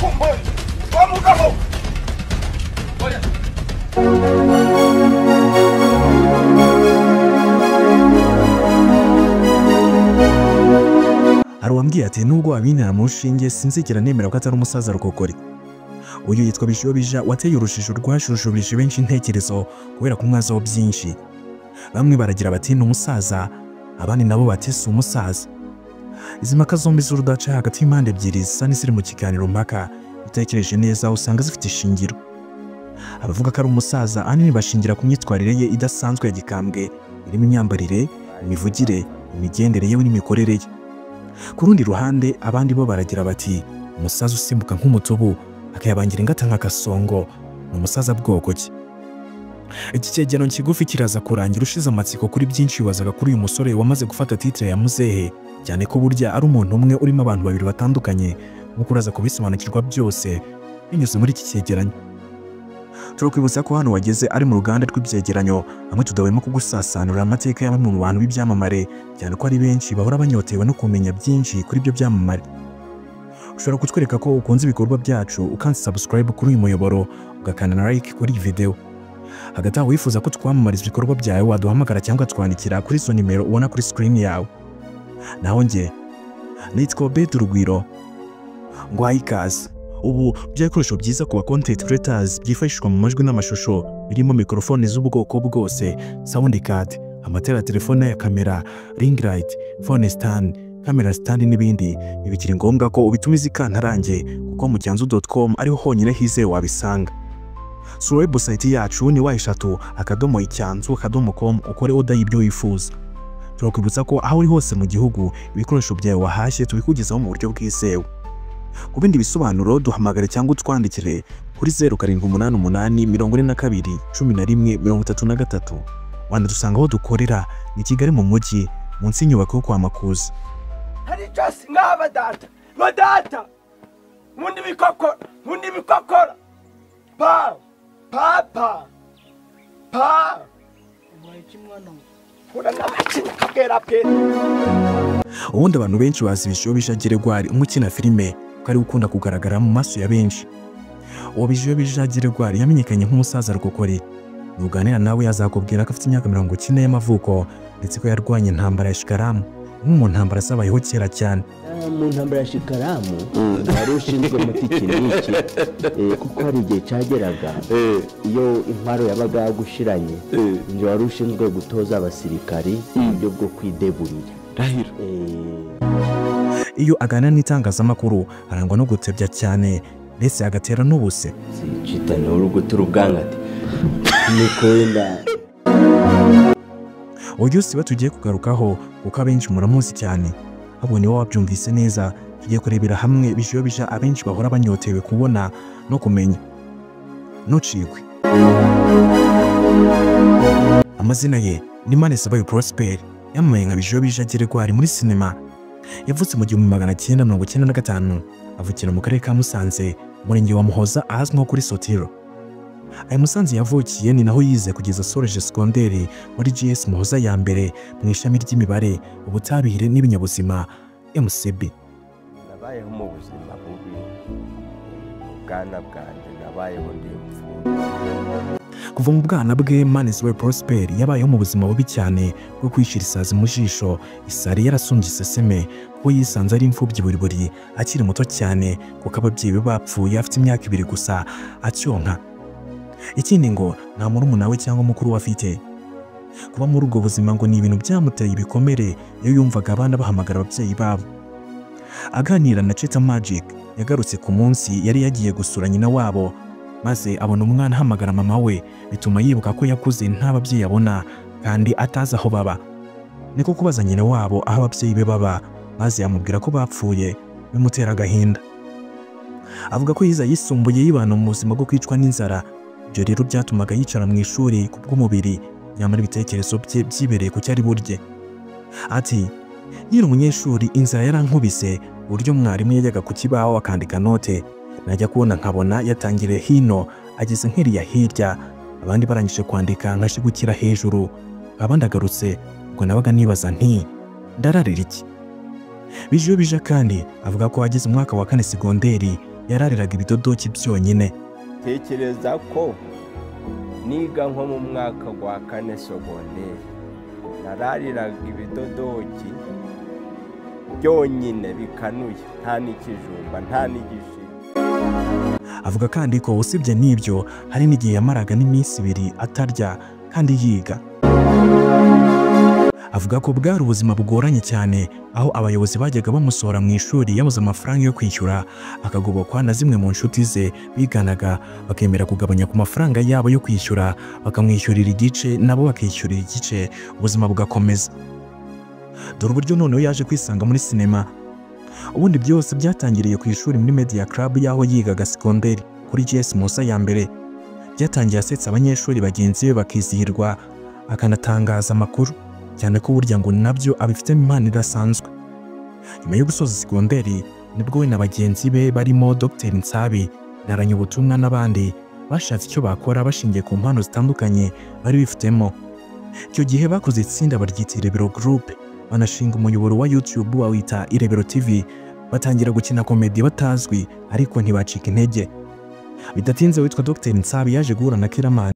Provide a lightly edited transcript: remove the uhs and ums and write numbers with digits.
kumbona wa mugabo oya Arwambwiye ati nubwo abintera mu rushinge sinzigera nemera ko atari umusaza rukokori. Uyu yitwa Bijobija wateye urujijo rwashushubije benshi intekerezo kubera kumwazaho byinshi. Bamwe baragira bati ni umusaza, abandi nabo bati si umusaza. Izi mpaka zombi z'urudaca hagati y'impande ebyiri zisa n'iziri mu kiganiro mpaka, utekereje neza usanga zifite ishingiro. Abavuga ko ari umusaza ahanini bashingira ku myitwarire ye idasanzwe ya gikambwe, irimo imyambarire, imivugire, imigendere yewe n'imikorere ye. Ku rundi ruhande abandi bo baragira bati umusaza usimbuka nk'umutubu akayabangira ingata nka Gasongo, ni umusaza bwoko ki? Iki cyegeranyo kigufi kiraza kurangira ushize amatsiko kuri byinshi wibazaga kuri uyu musore wamaze gufata titre ya muzehe, cyane ko burya ari umuntu umwe urimo abantu babiri batandukanye, nk'uko uraza kubisobanukirwa byose binyuze muri iki cyegeranyo. Turakwibutsa ko hano wageze ari mu ruganda rw'ibyegeranyo, hamwe tudahwema kugusasanurira amateka y'amwe mu bantu b'ibyamamare, cyane ko ari benshi bahora banyotewe no kumenya byinshi kuri ibyo byamamare. Ushobora kutwereka ko ukunze ibikorwa byacu ukanze subscribe kuri uyu muyoboro, ugakanda na like kuri iyi video. Hagati aho wifuza ko twamamariza ibikorwa byawe waduhamagara cyangwa twandikira kuri izo nimero ubona kuri screen yawe. Naho njye nitwa Obed Rugwiro, ngwaye ikaze. Ubu by'ibikoresho byiza ku ba content creators byifashishwa mu majwi n'amashusho, birimo mikrofone z'ubwoko bwose, sound card, amatara ya telefone ya kamera, ring light, phone stand, camera stand n'ibindi. Bikiri ngombwa ko ubitumiza ikantarange kuko mu cyanzu.com ariho honyine hizewe wabisanga. Sura website yacu ni wa3.icyanzu.com ukore order y'ibyo wifuza. Turakwibutsa ko aho uri hose mu gihugu ibikoresho byawe wahashye tubikugezaho mu buryo bwizewe. Ku bindi bisobanuro duhamagare cyangwa utwandikire kuri 0782 wanadusanga aho dukorera ni Kigali mu mujyi munsi y'inyubako yo kwa Makuza. hari just ngaba data no data mundi bikokora pa mwayikimwana ura n'abakina kabera pe. Ubundi abantu benshi bazi Bijobija Geregwari umukina filime ko ari ukunda kugaragara mu maso ya benshi. Uwo Bijobija Geregwari yamenyekanye nk'umusaza rukokori. Nuganira nawe yazakubwira ko afite imyaka 40 y'amavuko ndetse ko yarwanye intambara ya Shikaramu, mu ntambara zabayeho kera cyane. Mu ntambara ya Shikaramu wari ushinzwe mutikiniki kuko hari igihe cyageraga iyo intwaro yabaga yagushiranye, nje wari ushinzwe gutoza abasirikari ibyo bwo kwideburira. Rahira iyo agana n'itangazamakuru arangwa no gutebya cyane ndetse agatera n'ubuse. Cita n'urugutura ubwangate nikwenda. Uyu siba tugiye kugarukaho kuko abenshi muramuzi cyane. Abone wowe wabyumvise neza, tugiye kurebera hamwe Bijobija abenshi bahora banyotewe kubona no kumenya. Ntucikwe. Amazina ye ni Manesabayo Prosper, yamamaye nka Bijobija Geregwari muri sinema. Yavutse mu 1995, avukira mu karere ka Musanze, umurenge wa Muhoza ahazwi nko kuri Sotiro. Aya Musanze yavukiye ni naho yize kugeza soreje secondaire muri GS Muhoza ya mbere mu ishami ry'imibare, ubutabire n'ibinyabuzima MCB. Nabayeho mu buzima bubi, bwana bwanjye nabayeho ndi imfungwa. Kuva mu bwana bwe Manesabayo Prosper yabayeho mu buzima bubi cyane bwo kwishira isazi mu jisho, isari yarasumbye iseseme, ko yisanze ari imfubyi buri akiri muto cyane kuko ababyeyi be bapfuye afite imyaka 2 gusa acyonka. Ikindi ngo nta murumuna we cyangwa mukuru we afite. Kuba muri ubwo buzima ngo ni ibintu byamuteye ibikomere iyo yumvaga abana bahamagara ababyeyi babo. Aganira na Cheta Magic yagarutse ku munsi yari yagiye gusura nyina wabo, maze abona umwana ahamagara mama we, bituma yibuka ko yakuze nta babyeyi abona kandi atazi aho baba. Niko kubaza nyina wabo aho ababyeyi be baba, maze yamubwira ko bapfuye, bimutera agahinda. Avuga ko yiza yisumbuye yibana mu buzima bwo kwicwa n'inzara. Ibyo rero byatumaga yicara mu ishuri kubw'umubiri, nyamara ibitekerezo bye byibereye ku cyari burye. Ati nyiri umunyeshuri inzara yarankubise, uburyo mwarimu yajyaga ku kibaho akandika note, najya kubona nkabona yatangiriye hino ageze nk'iriya hirya, abandi barangije kwandika nkashigukira hejuru, abandi agarutse, ubwo nabaga nibaza nti ndararira iki. Bijobija kandi avuga ko ageze umwaka wa 4 segonderi yarariraga ibidodoki byonyine. tekereza ko niga nko mu mwaka wa 4 sogonderi narariraga ibidodoki byonyine bikanuye, nta n'ikijumba nta n'igishiri. Avuga kandi ko usibye n'ibyo hari n'igihe yamaraga n'iminsi 2 atarya kandi yiga. Avuga ko bwari ubuzima bugoranye cyane, aho abayobozi bajyaga bamusohora mu ishuri yabuze amafaranga yo kwishyura, akagobokwa na zimwe mu nshuti ze biganaga bakemera kugabanya ku mafaranga yabo yo kwishyura, bakamwishyurira igice nabo bakishyurira igice, ubuzima bugakomeza. Dore uburyo noneho yaje kwisanga muri sinema. Ubundi byose byatangiriye ku ishuri muri Media Club yaho yigaga sekonderi kuri GS Musa ya mbere. Byatangiye asetsa abanyeshuri bagenzi be bakizihirwa, akanatangaza amakuru, cyane ko burya ngo nabyo abifitemo impano idasanzwe. Nyuma yo gusoza sekonderi nibwo we na bagenzi be barimo Dr Nsabi, Naranyobutumwa n'abandi bashatse icyo bakora bashingiye ku mpano zitandukanye bari bifitemo. Icyo gihe bakoze itsinda baryita Irebero Group, banashinga umuyoboro wa YouTube bawita Irebero TV, batangira gukina komedi batazwi ariko ntibacika intege. Bidatinze witwa Dr Nsabi yaje guhura na Kiramani